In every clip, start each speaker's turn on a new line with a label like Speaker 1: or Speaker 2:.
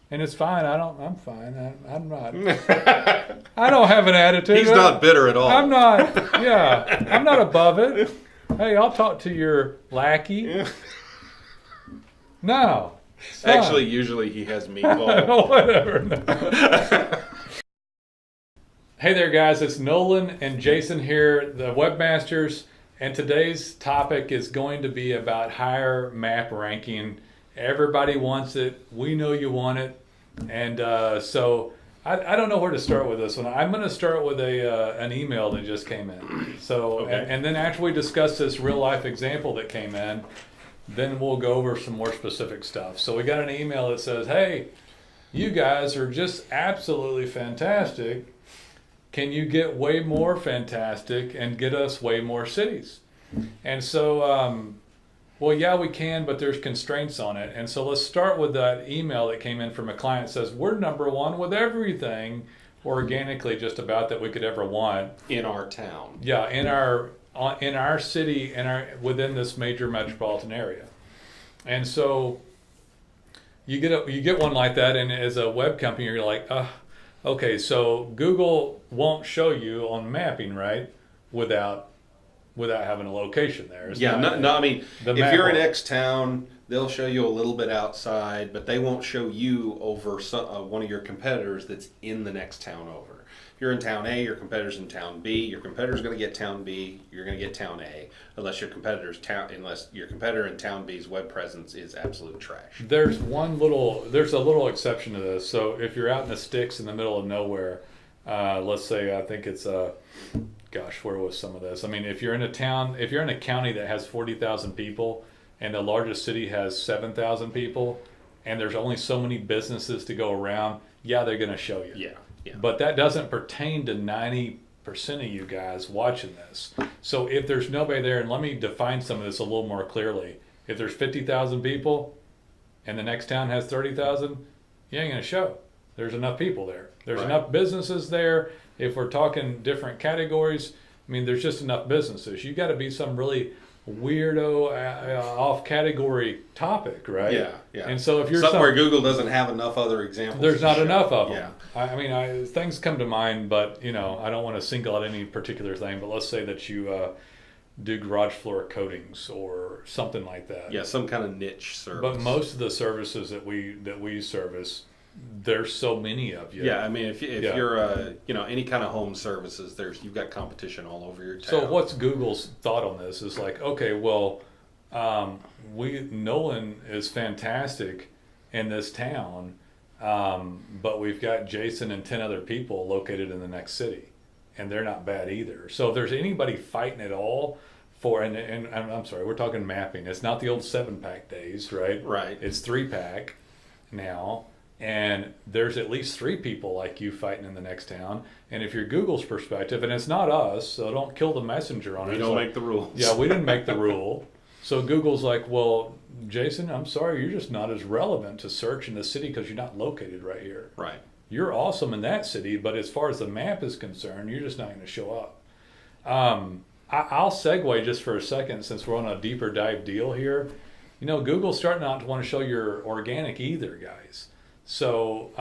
Speaker 1: And it's fine. I'm fine. I'm not. I don't have an attitude.
Speaker 2: He's not bitter at all.
Speaker 1: I'm not. Yeah, I'm not above it. Hey, I'll talk to your lackey.
Speaker 2: Yeah.
Speaker 1: No.
Speaker 2: Actually, usually he has meatball.
Speaker 1: Whatever. Hey there, guys. It's Nolan and Jason here, the webmasters, and today's topic is going to be about higher map ranking. Everybody wants it. We know you want it, and so I don't know where to start with this one. I'm going to start with an email that just came in. So,
Speaker 2: Okay.
Speaker 1: and then after we discuss this real life example that came in, then we'll go over some more specific stuff. So we got an email that says, "Hey, you guys are just absolutely fantastic. Can you get way more fantastic and get us way more cities?" And so, well, yeah, we can, but there's constraints on it. And so let's start with that email that came in from a client that says, "We're number one with everything organically just about that we could ever want."
Speaker 2: In our town.
Speaker 1: Yeah, in our city, within this major metropolitan area. And so you get one like that, and as a web company, you're like, okay, so Google won't show you on mapping, right, without having a location there. It's
Speaker 2: Yeah, no, I mean, if you're in X town, they'll show you a little bit outside, but they won't show you over one of your competitors that's in the next town over. If you're in town A, your competitor's in town B. Your competitor's going to get town B. You're going to get town A, unless your competitor in town B's web presence is absolute trash.
Speaker 1: There's a little exception to this. So if you're out in the sticks in the middle of nowhere, let's say I think it's gosh, where was some of this? I mean, if you're in a county that has 40,000 people and the largest city has 7,000 people, and there's only so many businesses to go around, yeah, they're going to show you.
Speaker 2: Yeah.
Speaker 1: But that doesn't pertain to 90% of you guys watching this. So if there's nobody there, and let me define some of this a little more clearly. If there's 50,000 people and the next town has 30,000, you ain't going to show. There's enough people there. There's enough businesses there. If we're talking different categories, I mean, there's just enough businesses. You got to be some really weirdo off category topic, right?
Speaker 2: Yeah.
Speaker 1: And so if you're
Speaker 2: somewhere Google doesn't have enough other examples,
Speaker 1: there's not enough of them.
Speaker 2: Yeah.
Speaker 1: I mean, things come to mind, but I don't want to single out any particular thing. But let's say that you do garage floor coatings or something like that.
Speaker 2: Yeah, some kind of niche service.
Speaker 1: But most of the services that we service, there's so many of you.
Speaker 2: Yeah, I mean, if you're any kind of home services, you've got competition all over your town.
Speaker 1: So what's Google's thought on this is like, okay, well, Nolan is fantastic in this town, but we've got Jason and 10 other people located in the next city, and they're not bad either. So if there's anybody fighting at all for, and I'm sorry, we're talking mapping. It's not the old 7-pack days, right?
Speaker 2: Right.
Speaker 1: It's 3-pack now. And there's at least 3 people like you fighting in the next town. And if you're Google's perspective, and it's not us, so don't kill the messenger on it.
Speaker 2: We don't make the rules.
Speaker 1: Yeah, we didn't make the rule. So Google's like, well, Jason, I'm sorry, you're just not as relevant to search in the city because you're not located right here.
Speaker 2: Right.
Speaker 1: You're awesome in that city, but as far as the map is concerned, you're just not going to show up. I'll segue just for a second since we're on a deeper dive deal here. Google's starting not to want to show your organic either, guys. So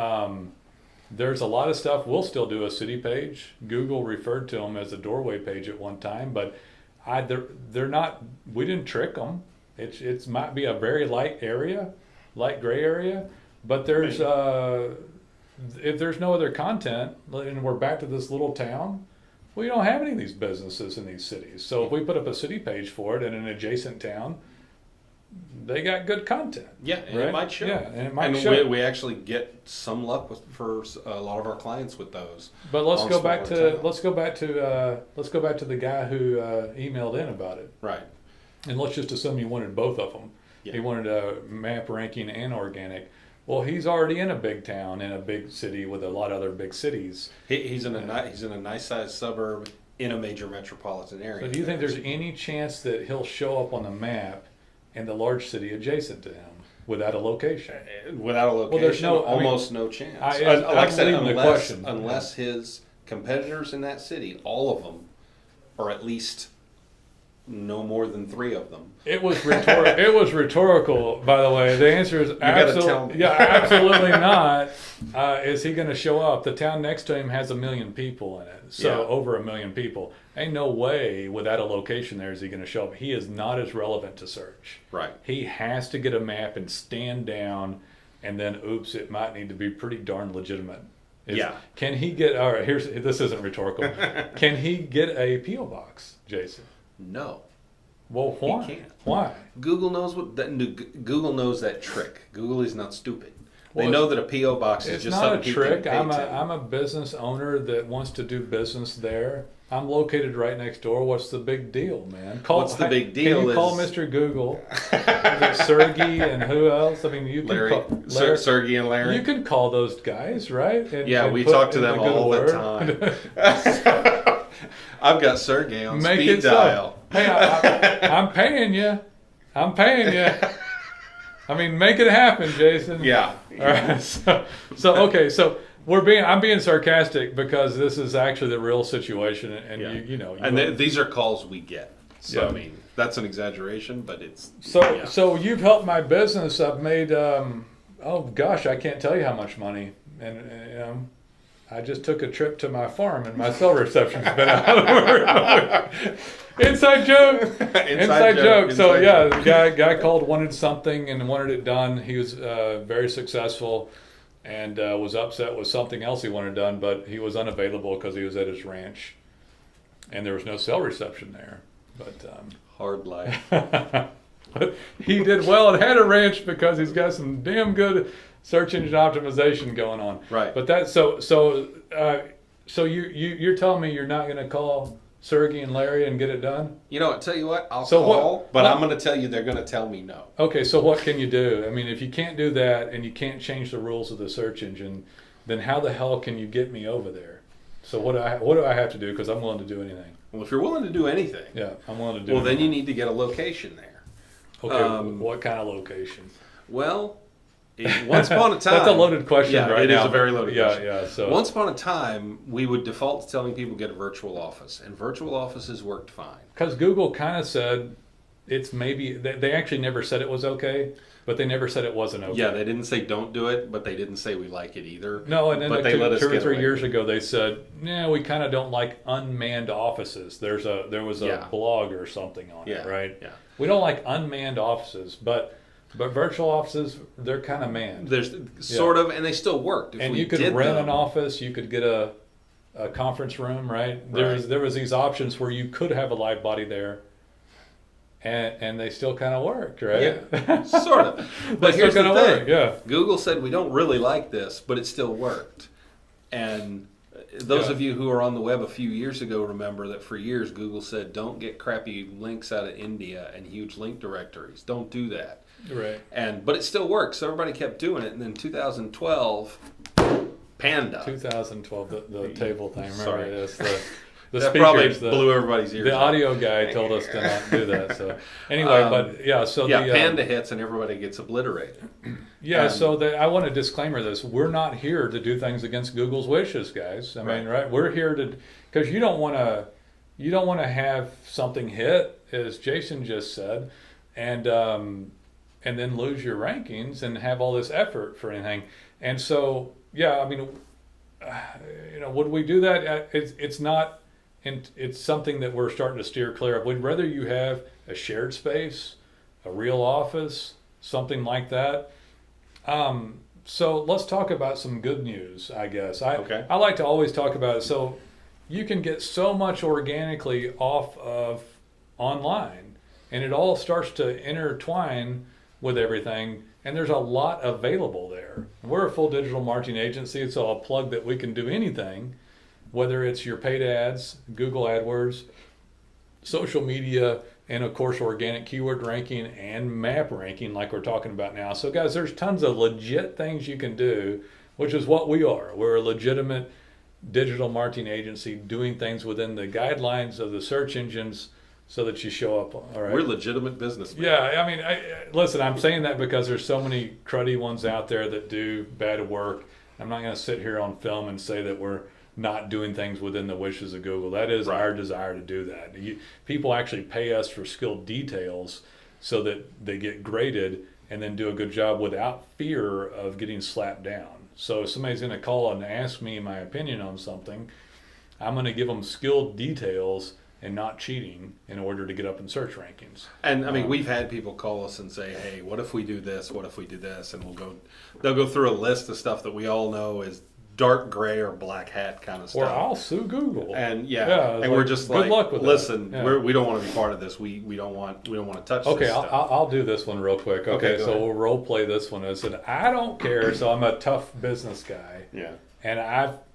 Speaker 1: there's a lot of stuff. We'll still do a city page. Google referred to them as a doorway page at one time, but they're not. We didn't trick them. It might be a very light gray area, but there's if there's no other content, and we're back to this little town, we don't have any of these businesses in these cities. So if we put up a city page for it in an adjacent town, they got good content.
Speaker 2: Yeah, and
Speaker 1: right?
Speaker 2: it might show.
Speaker 1: Yeah, and it might show.
Speaker 2: We actually get some luck for a lot of our clients with those.
Speaker 1: But let's go back to the guy who emailed in about it.
Speaker 2: Right.
Speaker 1: And let's just assume you wanted both of them.
Speaker 2: Yeah.
Speaker 1: He wanted a map ranking and organic. Well, he's already in a big town, in a big city with a lot of other big cities.
Speaker 2: He's in a nice sized suburb in a major metropolitan area.
Speaker 1: So do you think there's any chance that he'll show up on the map in the large city adjacent to him without a location?
Speaker 2: Without a location,
Speaker 1: well, there's
Speaker 2: almost no chance.
Speaker 1: Like I said,
Speaker 2: unless his competitors in that city, all of them, are at least no more than 3 of them.
Speaker 1: It was rhetorical, by the way. The answer is absolutely not. Is he going to show up? The town next to him has 1 million people in it, so over 1 million people. Ain't no way without a location there is he going to show up. He is not as relevant to search.
Speaker 2: Right.
Speaker 1: He has to get a map and stand down, and then oops, it might need to be pretty darn legitimate. Can he get? All right. This isn't rhetorical. Can he get a PO box, Jason?
Speaker 2: No.
Speaker 1: Well, why?
Speaker 2: He can't.
Speaker 1: Why?
Speaker 2: Google knows Google knows that trick. Google is not stupid. They know that a PO box is just something people can pay to.
Speaker 1: It's not a trick. I'm a business owner that wants to do business there. I'm located right next door. What's the big deal, man?
Speaker 2: What's the big deal?
Speaker 1: Can you call Mr. Google? Sergey and who else? I mean, you can call
Speaker 2: Sergey and Larry.
Speaker 1: You can call those guys, right?
Speaker 2: And we talk to them all the time. I've got Sergey on speed dial.
Speaker 1: Hey, I'm paying you. I mean, make it happen, Jason.
Speaker 2: Yeah.
Speaker 1: All right. So I'm being sarcastic because this is actually the real situation, and
Speaker 2: these are calls we get. So I mean, that's an exaggeration, but it's
Speaker 1: so you've helped my business. I've made oh gosh, I can't tell you how much money, and I just took a trip to my farm, and my cell reception's been out of work. Inside joke. Inside joke. So the guy called, wanted something, and wanted it done. He was very successful. And was upset with something else he wanted done, but he was unavailable because he was at his ranch, and there was no cell reception there. But
Speaker 2: hard life.
Speaker 1: But he did well and had a ranch because he's got some damn good search engine optimization going on.
Speaker 2: Right.
Speaker 1: But that so you're telling me you're not going to call Sergey and Larry and get it done?
Speaker 2: I'll tell you what, I'll call, but I'm going to tell you they're going to tell me no.
Speaker 1: Okay, so what can you do? I mean, if you can't do that and you can't change the rules of the search engine, then how the hell can you get me over there? So what do I have to do? Because I'm willing to do anything.
Speaker 2: Well, if you're willing to do anything,
Speaker 1: I'm willing to do.
Speaker 2: Well, then you need to get a location there.
Speaker 1: Okay, what kind of location?
Speaker 2: Well, once upon a time...
Speaker 1: That's a loaded question right now.
Speaker 2: It is a very loaded question.
Speaker 1: Yeah. So
Speaker 2: once upon a time, we would default to telling people get a virtual office, and virtual offices worked fine.
Speaker 1: Because Google kind of said it's maybe... They actually never said it was okay, but they never said it wasn't okay.
Speaker 2: Yeah, they didn't say don't do it, but they didn't say we like it either.
Speaker 1: No, and then
Speaker 2: but they let us
Speaker 1: 2 or 3
Speaker 2: away.
Speaker 1: years ago, they said, we kind of don't like unmanned offices. There was a blog or something on it, right?
Speaker 2: Yeah.
Speaker 1: We don't like unmanned offices, but virtual offices, they're kind of manned.
Speaker 2: There's sort of, and they still worked.
Speaker 1: And you could rent an office, you could get a conference room, right? There was these options where you could have a live body there, and they still kind of worked, right?
Speaker 2: Yeah, sort of. But here's the thing.
Speaker 1: Yeah.
Speaker 2: Google said we don't really like this, but it still worked. And those of you who are on the web a few years ago remember that for years Google said don't get crappy links out of India and huge link directories. Don't do that.
Speaker 1: Right.
Speaker 2: But it still works. So everybody kept doing it. And then 2012, Panda.
Speaker 1: 2012, the table thing. Remember
Speaker 2: Sorry.
Speaker 1: this? The
Speaker 2: that
Speaker 1: speakers,
Speaker 2: probably blew everybody's ears
Speaker 1: The
Speaker 2: out.
Speaker 1: audio guy told us to not do that. So anyway,
Speaker 2: Panda hits and everybody gets obliterated.
Speaker 1: Yeah, I want to disclaimer this. We're not here to do things against Google's wishes, guys. I mean, right? We're here to, because you don't want to have something hit, as Jason just said, and then lose your rankings and have all this effort for anything. And so, would we do that? It's not. And it's something that we're starting to steer clear of. We'd rather you have a shared space, a real office, something like that. So let's talk about some good news, I guess. I like to always talk about it. So you can get so much organically off of online, and it all starts to intertwine with everything, and there's a lot available there. We're a full digital marketing agency, so I'll plug that we can do anything, whether it's your paid ads, Google AdWords, social media, and of course organic keyword ranking and map ranking like we're talking about now. So guys, there's tons of legit things you can do, which is what we are. We're a legitimate digital marketing agency doing things within the guidelines of the search engines so that you show up. All right.
Speaker 2: We're legitimate businessmen.
Speaker 1: Yeah, I mean, listen, I'm saying that because there's so many cruddy ones out there that do bad work. I'm not going to sit here on film and say that we're not doing things within the wishes of Google. That is our desire to do that. People actually pay us for skilled details so that they get graded and then do a good job without fear of getting slapped down. So if somebody's going to call and ask me my opinion on something, I'm going to give them skilled details and not cheating in order to get up in search rankings.
Speaker 2: And I mean, we've had people call us and say, "Hey, what if we do this? What if we do this?" And they'll go through a list of stuff that we all know is dark gray or black hat kind of stuff.
Speaker 1: Or I'll sue Google.
Speaker 2: And and we're just
Speaker 1: good luck with
Speaker 2: listen,
Speaker 1: that.
Speaker 2: we don't want to be part of this. We don't want to touch this stuff.
Speaker 1: I'll do this one real quick. Okay, so we'll role play this one. I said, I don't care, so I'm a tough business guy.
Speaker 2: Yeah.
Speaker 1: And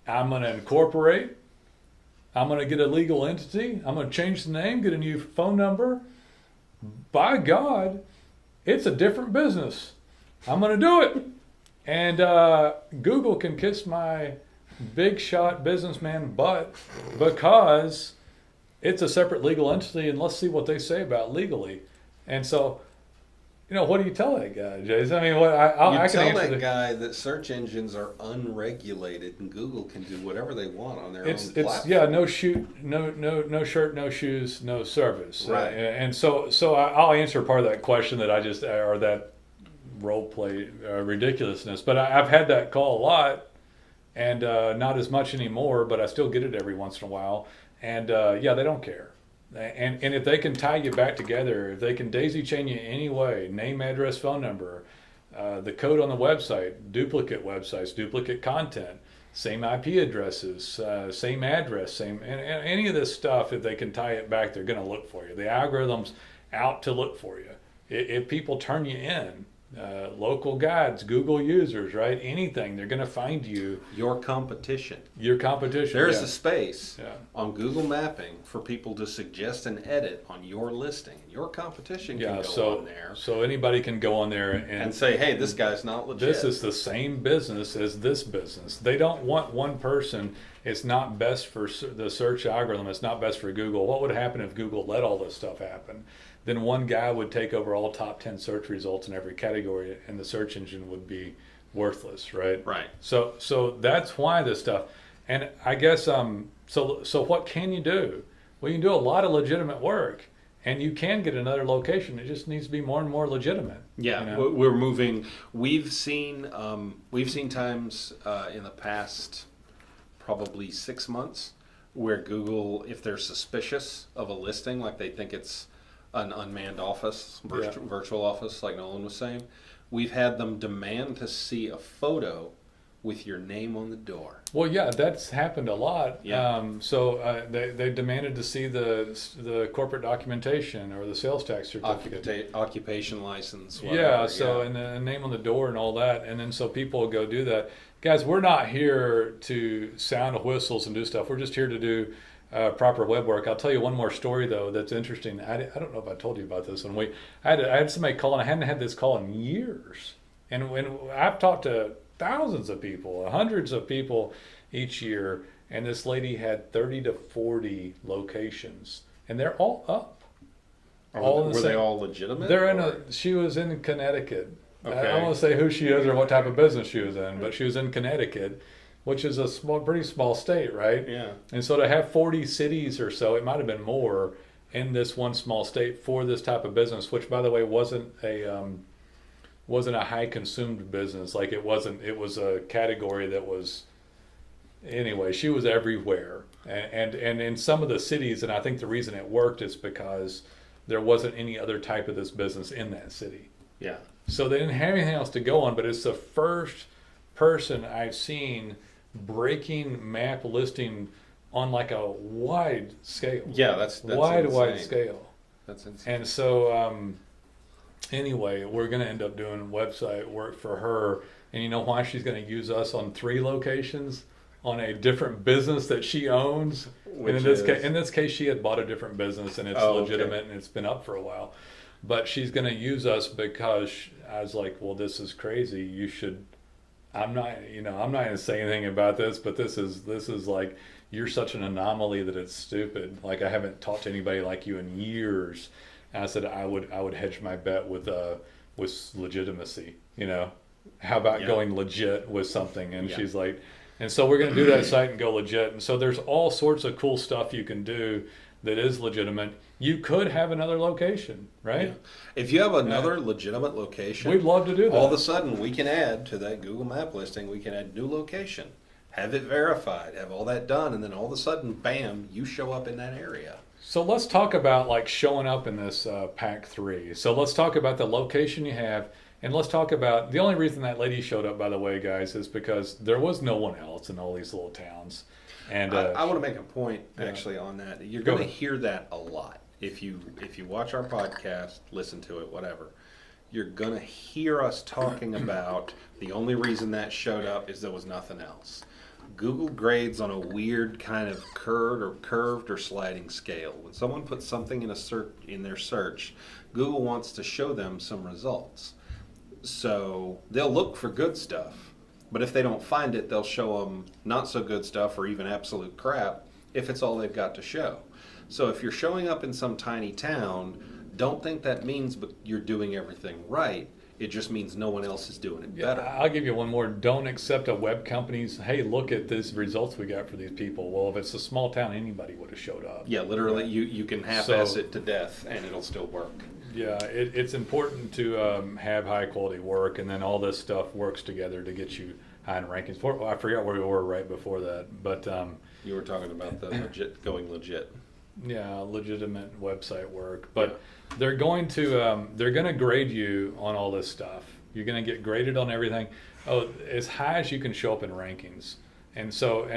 Speaker 1: I'm going to incorporate. I'm going to get a legal entity. I'm going to change the name, get a new phone number. By God, it's a different business. I'm going to do it. And Google can kiss my big shot businessman butt because it's a separate legal entity, and let's see what they say about legally. And so, what do you tell that guy, Jason? I mean, I can
Speaker 2: tell
Speaker 1: answer
Speaker 2: that guy that search engines are unregulated, and Google can do whatever they want on their own platform.
Speaker 1: No shirt, no shoes, no service.
Speaker 2: Right.
Speaker 1: And so I'll answer part of that question that or that role play ridiculousness. But I've had that call a lot, and not as much anymore. But I still get it every once in a while. And they don't care. And if they can tie you back together, if they can daisy chain you any way, name, address, phone number, the code on the website, duplicate websites, duplicate content, same IP addresses, same address, and any of this stuff, if they can tie it back, they're going to look for you. The algorithm's out to look for you. If people turn you in, local guides, Google users, right? Anything, they're going to find you.
Speaker 2: Your competition.
Speaker 1: There's
Speaker 2: a space on Google Mapping for people to suggest and edit on your listing. Your competition can go on there.
Speaker 1: So anybody can go on there and
Speaker 2: say, hey, this guy's not legit.
Speaker 1: This is the same business as this business. They don't want one person. It's not best for the search algorithm. It's not best for Google. What would happen if Google let all this stuff happen? Then one guy would take over all top 10 search results in every category, and the search engine would be worthless, right?
Speaker 2: Right.
Speaker 1: So that's why this stuff. And I guess so what can you do? Well, you can do a lot of legitimate work, and you can get another location. It just needs to be more and more legitimate.
Speaker 2: Yeah, we're moving. We've seen times in the past probably 6 months where Google, if they're suspicious of a listing, like they think it's an unmanned office, virtual office, like Nolan was saying, we've had them demand to see a photo with your name on the door.
Speaker 1: Well, yeah, that's happened a lot.
Speaker 2: Yeah.
Speaker 1: They demanded to see the corporate documentation or the sales tax certificate,
Speaker 2: occupation license.
Speaker 1: Whatever, and the name on the door and all that, and then so people will go do that. Guys, we're not here to sound whistles and do stuff. We're just here to do proper web work. I'll tell you one more story though that's interesting. I don't know if I told you about this. I had somebody call, and I hadn't had this call in years. And when I've talked to thousands of people, hundreds of people each year, and this lady had 30 to 40 locations, and they're all up.
Speaker 2: Were they all legitimate?
Speaker 1: She was in Connecticut.
Speaker 2: Okay.
Speaker 1: I don't want to say who she is or what type of business she was in, but she was in Connecticut, which is a pretty small state, right?
Speaker 2: Yeah.
Speaker 1: And so to have 40 cities or so, it might have been more in this one small state for this type of business, which, by the way, wasn't a high consumed business. Like it was a category that was, anyway, she was everywhere. And in some of the cities, and I think the reason it worked is because there wasn't any other type of this business in that city.
Speaker 2: Yeah.
Speaker 1: So they didn't have anything else to go on, but it's the first person I've seen breaking map listing on like a wide scale.
Speaker 2: Yeah, that's
Speaker 1: wide scale.
Speaker 2: That's insane.
Speaker 1: And so anyway, we're going to end up doing website work for her, and you know why she's going to use us on 3 locations on a different business that she owns. And in this case, she had bought a different business, and it's legitimate, and it's been up for a while. But she's going to use us because I was like, well, this is crazy. You should. I'm not going to say anything about this, but this is like, you're such an anomaly that it's stupid. Like I haven't talked to anybody like you in years. And I said I would hedge my bet with legitimacy. How about going legit with something? And she's like, And so we're going to do that site and go legit. And so there's all sorts of cool stuff you can do that is legitimate. You could have another location, right?
Speaker 2: Yeah. If you have another legitimate location,
Speaker 1: we'd love to do that.
Speaker 2: All of a sudden, we can add to that Google Map listing, we can add new location, have it verified, have all that done, and then all of a sudden, bam, you show up in that area.
Speaker 1: So let's talk about like showing up in this pack 3. So let's talk about the location you have, and let's talk about the only reason that lady showed up, by the way, guys, is because there was no one else in all these little towns. And
Speaker 2: I want to make a point actually on that. You're going to hear that a lot. If you watch our podcast, listen to it, whatever, you're going to hear us talking about the only reason that showed up is there was nothing else. Google grades on a weird kind of curved or sliding scale. When someone puts something in their search, Google wants to show them some results. So they'll look for good stuff, but if they don't find it, they'll show them not so good stuff or even absolute crap if it's all they've got to show. So if you're showing up in some tiny town, don't think that means you're doing everything right. It just means no one else is doing it better.
Speaker 1: I'll give you one more. Don't accept a web company's, hey, look at these results we got for these people. Well, if it's a small town, anybody would have showed up.
Speaker 2: Yeah, literally, you can half-ass it to death, and it'll still work.
Speaker 1: Yeah, it's important to have high-quality work, and then all this stuff works together to get you high in rankings. I forgot where we were right before that, but...
Speaker 2: you were talking about the going legit.
Speaker 1: Yeah, legitimate website work, but they're going to grade you on all this stuff. You're going to get graded on everything. As high as you can show up in rankings. And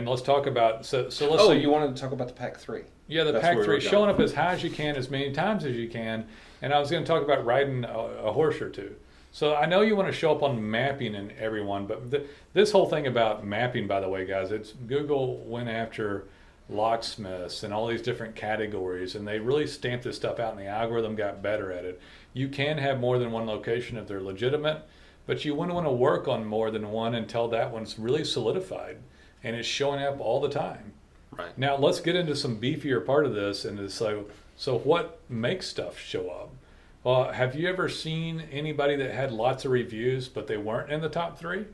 Speaker 1: let's talk about let's say
Speaker 2: you wanted to talk about the pack 3.
Speaker 1: Yeah, the pack 3, showing up as high as you can, as many times as you can. And I was going to talk about riding a horse or two. So I know you want to show up on mapping and everyone, but this whole thing about mapping, by the way, guys, it's Google went after locksmiths and all these different categories, and they really stamped this stuff out, and the algorithm got better at it. You can have more than one location if they're legitimate, but you wouldn't want to work on more than one until that one's really solidified and it's showing up all the time.
Speaker 2: Right.
Speaker 1: Now let's get into some beefier part of this, and it's like, so what makes stuff show up? Well, have you ever seen anybody that had lots of reviews but they weren't in the top 3?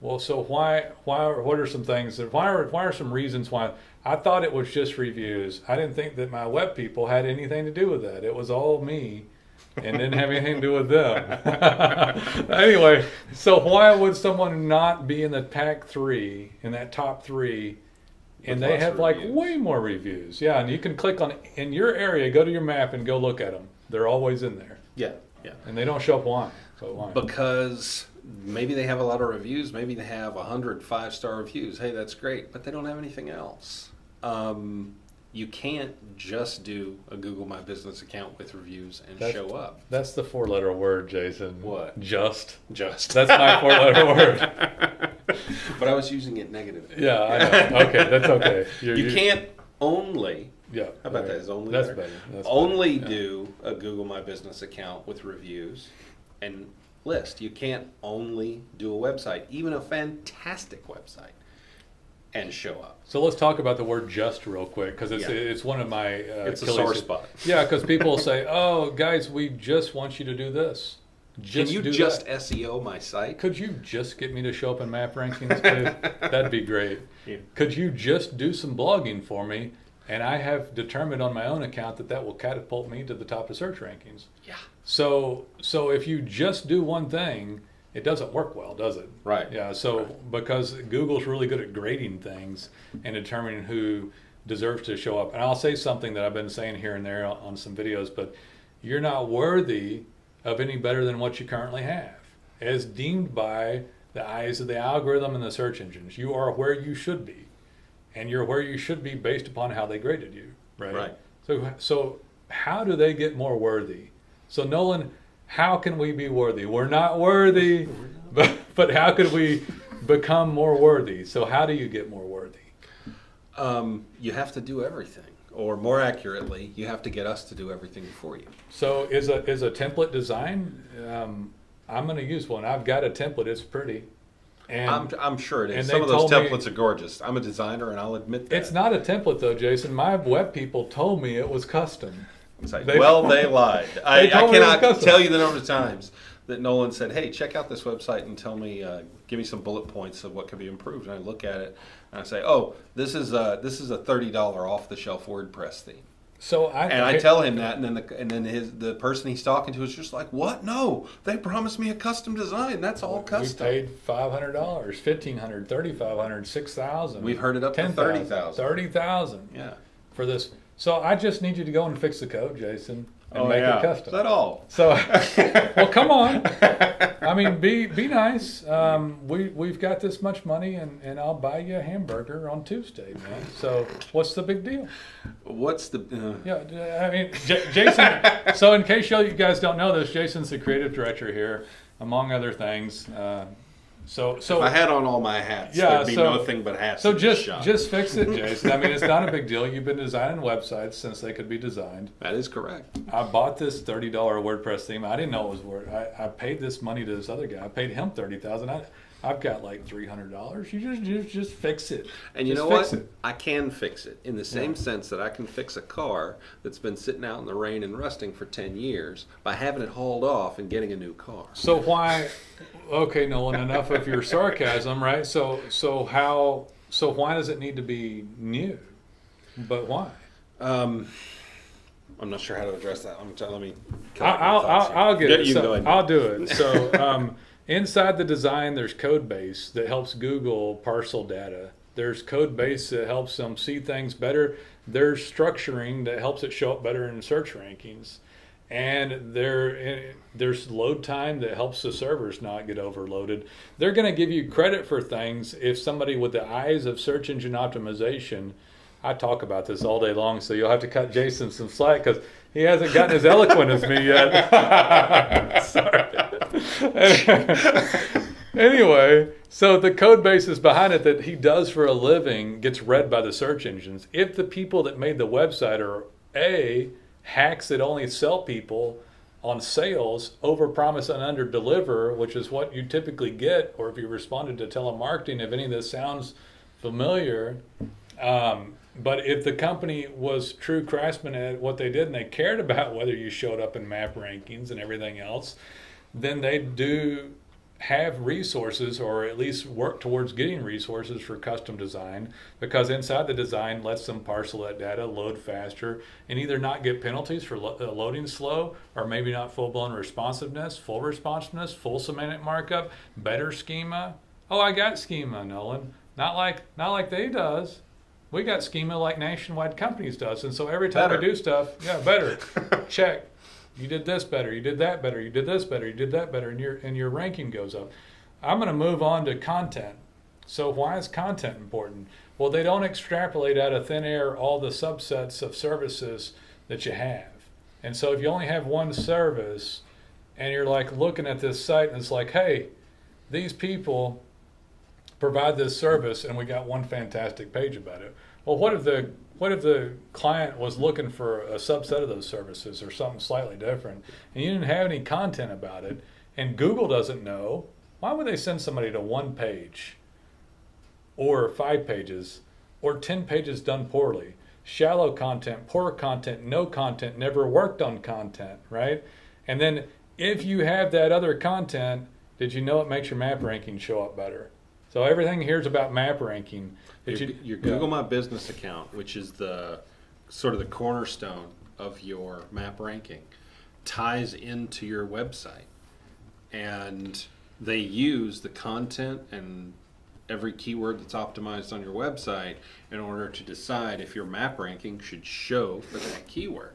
Speaker 1: Well, so what are some things that why are some reasons why? I thought it was just reviews. I didn't think that my web people had anything to do with that. It was all me and didn't have anything to do with them. Anyway, so why would someone not be in the pack 3, in that top 3, and they have like way more reviews? Yeah, and you can click on in your area, go to your map and go look at them. They're always in there.
Speaker 2: Yeah.
Speaker 1: And they don't show up why? So why?
Speaker 2: Because maybe they have a lot of reviews. Maybe they have 100 5-star reviews. Hey, that's great, but they don't have anything else. You can't just do a Google My Business account with reviews and show up.
Speaker 1: That's the 4-letter word, Jason.
Speaker 2: What?
Speaker 1: Just.
Speaker 2: Just.
Speaker 1: That's my 4-letter word.
Speaker 2: But I was using it negatively.
Speaker 1: Yeah, I know. Okay, that's okay.
Speaker 2: You can't only...
Speaker 1: Yeah.
Speaker 2: How about that? Is only
Speaker 1: that's
Speaker 2: there?
Speaker 1: better. That's
Speaker 2: only
Speaker 1: better.
Speaker 2: do a Google My Business account with reviews and list. You can't only do a website, even a fantastic website, and show up.
Speaker 1: So let's talk about the word "just" real quick, because it's one of my
Speaker 2: it's a sore spot.
Speaker 1: Yeah, because people say, "Oh, guys, we just want you to do this."
Speaker 2: Can you just SEO my site?
Speaker 1: Could you just get me to show up in map rankings, please? That'd be great.
Speaker 2: Yeah.
Speaker 1: Could you just do some blogging for me? And I have determined on my own account that will catapult me to the top of search rankings.
Speaker 2: Yeah.
Speaker 1: So if you just do one thing, it doesn't work well, does it?
Speaker 2: Right.
Speaker 1: Yeah. So because Google's really good at grading things and determining who deserves to show up. And I'll say something that I've been saying here and there on some videos, but you're not worthy of any better than what you currently have, as deemed by the eyes of the algorithm and the search engines. You are where you should be. And you're where you should be based upon how they graded you, right?
Speaker 2: Right.
Speaker 1: So how do they get more worthy? So Nolan, how can we be worthy? We're not worthy, but how could we become more worthy? So how do you get more worthy?
Speaker 2: You have to do everything, or more accurately, you have to get us to do everything for you.
Speaker 1: So is a template design? I'm going to use one. I've got a template. It's pretty. And
Speaker 2: I'm sure it is. Some of those templates are gorgeous. I'm a designer, and I'll admit that.
Speaker 1: It's not a template, though, Jason. My web people told me it was custom.
Speaker 2: They lied. I cannot tell you the number of times that Nolan said, hey, check out this website and tell me, give me some bullet points of what could be improved. And I look at it and I say, oh, this is a $30 off the shelf WordPress theme.
Speaker 1: So
Speaker 2: I tell him that, and then the person he's talking to is just like, what? No, they promised me a custom design. That's all custom.
Speaker 1: We paid $500, $1,500, $3,500, $6,000.
Speaker 2: We've heard it up to $30,000.
Speaker 1: $30,000.
Speaker 2: Yeah.
Speaker 1: For this. So I just need you to go and fix the code, Jason, and make it custom.
Speaker 2: Is that all?
Speaker 1: So, well, come on. I mean, be nice. We've got this much money, and I'll buy you a hamburger on Tuesday, man. So what's the big deal?
Speaker 2: What's the?
Speaker 1: Yeah, I mean, Jason. So in case you guys don't know this, Jason's the creative director here, among other things. So if
Speaker 2: I had on all my hats, there'd be nothing but hats.
Speaker 1: So just fix it, Jason. I mean, it's not a big deal. You've been designing websites since they could be designed.
Speaker 2: That is correct.
Speaker 1: I bought this $30 WordPress theme. I didn't know it was worth. I paid this money to this other guy. I paid him $30,000. I've got like $300. You just fix it.
Speaker 2: And you know what? I can fix it in the same sense that I can fix a car that's been sitting out in the rain and rusting for 10 years by having it hauled off and getting a new car.
Speaker 1: So why? Okay, Nolan. Enough of your sarcasm, right? So why does it need to be new? But why?
Speaker 2: I'm not sure how to address that. Let me.
Speaker 1: I'll get it.
Speaker 2: You can go ahead.
Speaker 1: I'll do it. So. Inside the design, there's code base that helps Google parcel data. There's code base that helps them see things better. There's structuring that helps it show up better in search rankings. And there's load time that helps the servers not get overloaded. They're going to give you credit for things if somebody with the eyes of search engine optimization. I talk about this all day long, so you'll have to cut Jason some slack because he hasn't gotten as eloquent as me yet. Sorry. Anyway, so the code basis behind it that he does for a living gets read by the search engines. If the people that made the website are hacks that only sell people on sales, overpromise and underdeliver, which is what you typically get, or if you responded to telemarketing, if any of this sounds familiar. But if the company was true craftsmen at what they did and they cared about whether you showed up in map rankings and everything else, then they do have resources, or at least work towards getting resources for custom design, because inside the design lets them parcel that data, load faster, and either not get penalties for loading slow, or maybe not full-blown responsiveness, full semantic markup, better schema. Oh, I got schema, Nolan. Not like they does. We got schema like Nationwide Companies does, and so every time we do stuff, better. Check. You did this better. You did that better. You did this better. You did that better, and your ranking goes up. I'm going to move on to content. So why is content important? Well, they don't extrapolate out of thin air all the subsets of services that you have. And so if you only have one service, and you're like looking at this site, and it's like, hey, these people provide this service, and we got one fantastic page about it. Well, what if the client was looking for a subset of those services or something slightly different, and you didn't have any content about it, and Google doesn't know? Why would they send somebody to one page, or 5 pages, or 10 pages done poorly? Shallow content, poor content, no content, never worked on content, right? And then if you have that other content, did you know it makes your map ranking show up better? So everything here is about map ranking.
Speaker 2: Your Google My Business account, which is the sort of the cornerstone of your map ranking, ties into your website. And they use the content and every keyword that's optimized on your website in order to decide if your map ranking should show for that keyword.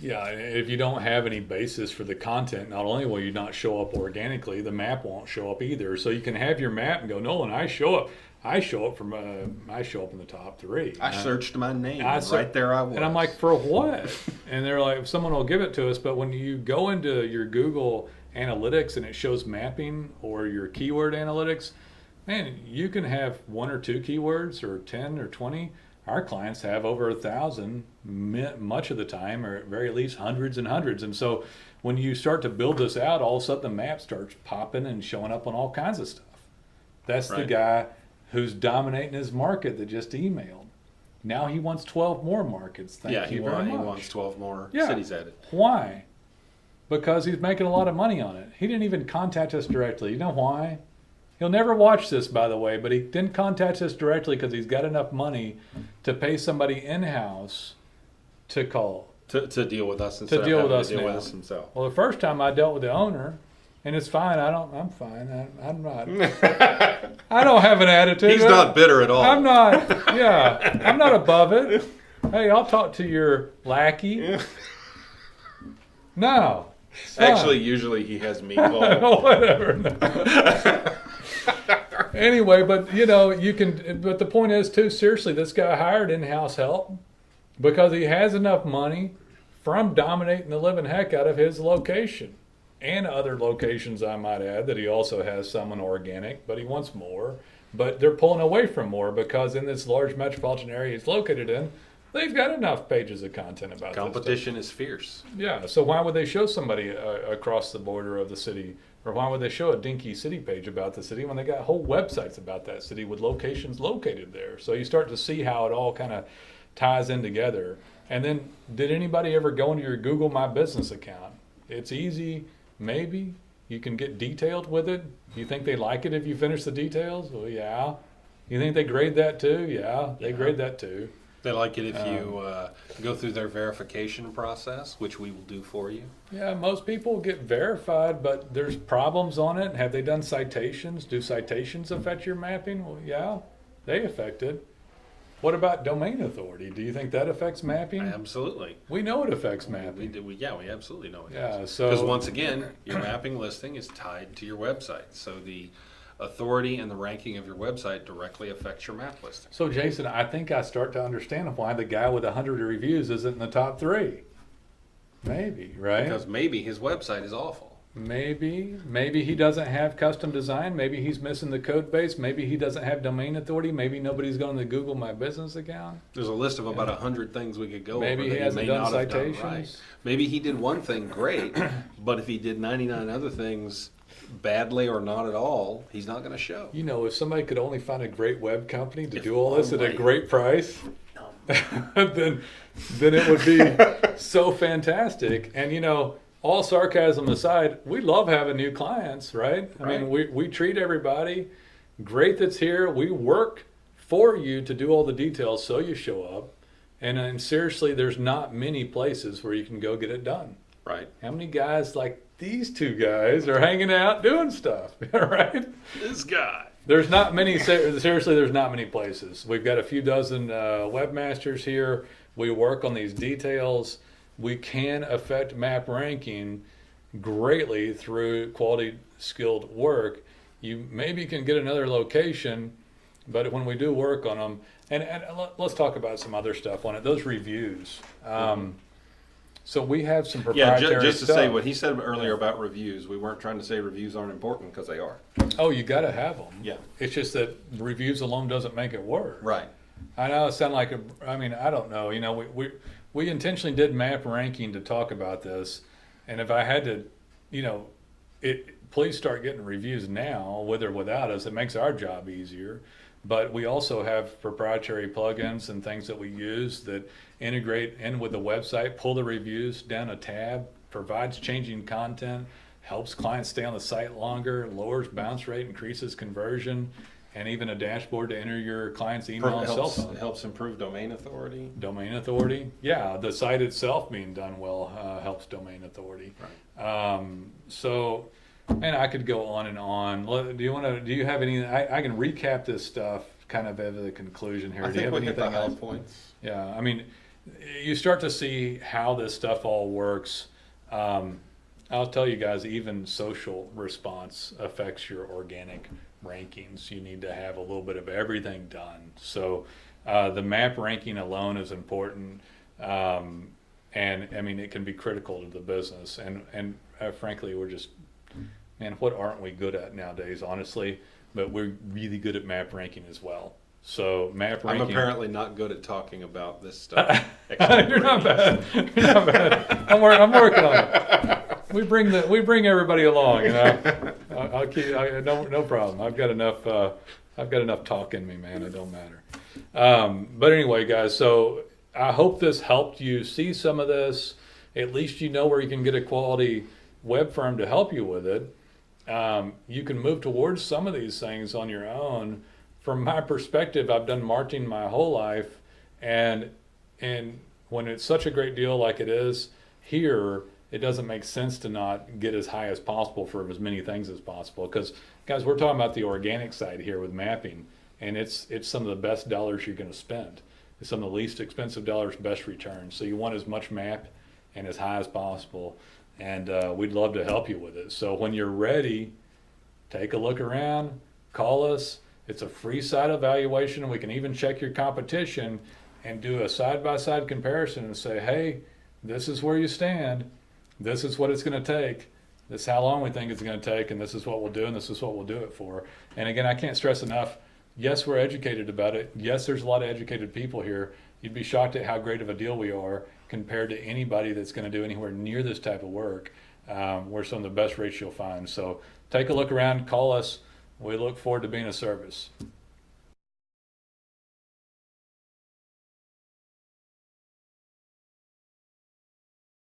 Speaker 1: Yeah, if you don't have any basis for the content, not only will you not show up organically, the map won't show up either. So you can have your map and go, Nolan, I show up in the top 3.
Speaker 2: I searched my name, right there I was.
Speaker 1: And I'm like, for what? And they're like, someone will give it to us. But when you go into your Google Analytics and it shows mapping, or your keyword analytics, man, you can have 1 or 2 keywords, or 10 or 20. Our clients have over 1,000 much of the time, or at very least hundreds and hundreds. And so when you start to build this out, all of a sudden the map starts popping and showing up on all kinds of stuff. That's right. The guy who's dominating his market that just emailed. Now he wants 12 more markets. Thank you very much.
Speaker 2: He wants 12 more cities added.
Speaker 1: Why? because he's making a lot of money on it. He didn't even contact us directly. You know why? He'll never watch this, by the way, but he didn't contact us directly because he's got enough money to pay somebody in-house to call.
Speaker 2: To deal with us
Speaker 1: instead of deal with us
Speaker 2: himself.
Speaker 1: Well, the first time I dealt with the owner, and it's fine. I'm fine. I'm not. I don't have an attitude.
Speaker 2: He's not bitter at all.
Speaker 1: I'm not. Yeah, I'm not above it. Hey, I'll talk to your lackey. No.
Speaker 2: Actually, usually he has me call.
Speaker 1: Whatever. Anyway, but you can. But the point is, too. Seriously, this guy hired in-house help because he has enough money from dominating the living heck out of his location. And other locations, I might add, that he also has some in organic, but he wants more. But they're pulling away from more because in this large metropolitan area he's located in, they've got enough pages of content about this.
Speaker 2: Competition is fierce.
Speaker 1: Yeah, so why would they show somebody across the border of the city, or why would they show a dinky city page about the city when they got whole websites about that city with locations located there? So you start to see how it all kind of ties in together. And then, did anybody ever go into your Google My Business account? It's easy. Maybe you can get detailed with it. You think they like it if you finish the details? Well, yeah. You think they grade that too? Yeah, they grade that too.
Speaker 2: They like it if you go through their verification process, which we will do for you.
Speaker 1: Yeah, most people get verified, but there's problems on it. Have they done citations? Do citations affect your mapping? Well, yeah, they affect it. What about domain authority? Do you think that affects mapping?
Speaker 2: Absolutely.
Speaker 1: We know it affects mapping.
Speaker 2: We absolutely know it
Speaker 1: does.
Speaker 2: Because once again, your mapping listing is tied to your website. So the authority and the ranking of your website directly affects your map listing.
Speaker 1: So Jason, I think I start to understand why the guy with 100 reviews isn't in the top 3. Maybe, right?
Speaker 2: Because maybe his website is awful.
Speaker 1: Maybe he doesn't have custom design. Maybe he's missing the code base. Maybe he doesn't have domain authority. Maybe nobody's going to Google My Business account.
Speaker 2: There's a list of about 100 things we could go over.
Speaker 1: Maybe he hasn't done citations.
Speaker 2: Right. Maybe he did one thing great, but if he did 99 other things badly or not at all, he's not going to show.
Speaker 1: If somebody could only find a great web company to do all this at a great price, then it would be so fantastic. And all sarcasm aside, we love having new clients, right? I mean, we treat everybody great that's here. We work for you to do all the details so you show up. And seriously, there's not many places where you can go get it done.
Speaker 2: Right.
Speaker 1: How many guys like these two guys are hanging out doing stuff, right?
Speaker 2: This guy.
Speaker 1: There's not many, seriously, there's not many places. We've got a few dozen webmasters here. We work on these details. We can affect map ranking greatly through quality skilled work. You maybe can get another location, but when we do work on them, and let's talk about some other stuff on it. Those reviews. So we have some proprietary
Speaker 2: stuff. Just to
Speaker 1: stuff.
Speaker 2: say what he said earlier about reviews, we weren't trying to say reviews aren't important because they are.
Speaker 1: Oh, you got to have them.
Speaker 2: Yeah.
Speaker 1: It's just that reviews alone doesn't make it work.
Speaker 2: Right.
Speaker 1: I know it sounds like I don't know. We intentionally did map ranking to talk about this, and if I had to, please start getting reviews now, with or without us. It makes our job easier. But we also have proprietary plugins and things that we use that integrate in with the website, pull the reviews down a tab, provides changing content, helps clients stay on the site longer, lowers bounce rate, increases conversion, and even a dashboard to enter your client's email and cell phone.
Speaker 2: It helps improve domain authority.
Speaker 1: Domain authority, yeah. The site itself being done well helps domain authority.
Speaker 2: Right.
Speaker 1: And I could go on and on. Do you have any? I can recap this stuff kind of at the conclusion here.
Speaker 2: I think we hit the high points.
Speaker 1: Yeah, I mean, you start to see how this stuff all works. I'll tell you guys, even social response affects your organic rankings. You need to have a little bit of everything done. So the map ranking alone is important. And I mean, it can be critical to the business. And frankly, we're just, man, what aren't we good at nowadays, honestly? But we're really good at map ranking as well. So map ranking.
Speaker 2: I'm apparently not good at talking about this stuff.
Speaker 1: You're not bad. You're not bad. I'm working on it. We bring everybody along. I'll keep. No problem. I've got enough talk in me, man. It don't matter. But anyway, guys. So I hope this helped you see some of this. At least you know where you can get a quality web firm to help you with it, you can move towards some of these things on your own. From my perspective, I've done marketing my whole life, and when it's such a great deal like it is here, it doesn't make sense to not get as high as possible for as many things as possible. Because, guys, we're talking about the organic side here with mapping, and it's some of the best dollars you're going to spend. It's some of the least expensive dollars, best returns. So you want as much map and as high as possible, and we'd love to help you with it. So when you're ready, take a look around, call us. It's a free site evaluation, and we can even check your competition and do a side-by-side comparison and say, hey, this is where you stand. This is what it's going to take. This is how long we think it's going to take, and this is what we'll do, and this is what we'll do it for. And again, I can't stress enough, yes, we're educated about it. Yes, there's a lot of educated people here. You'd be shocked at how great of a deal we are compared to anybody that's going to do anywhere near this type of work. We're some of the best rates you'll find. So take a look around, call us. We look forward to being of service.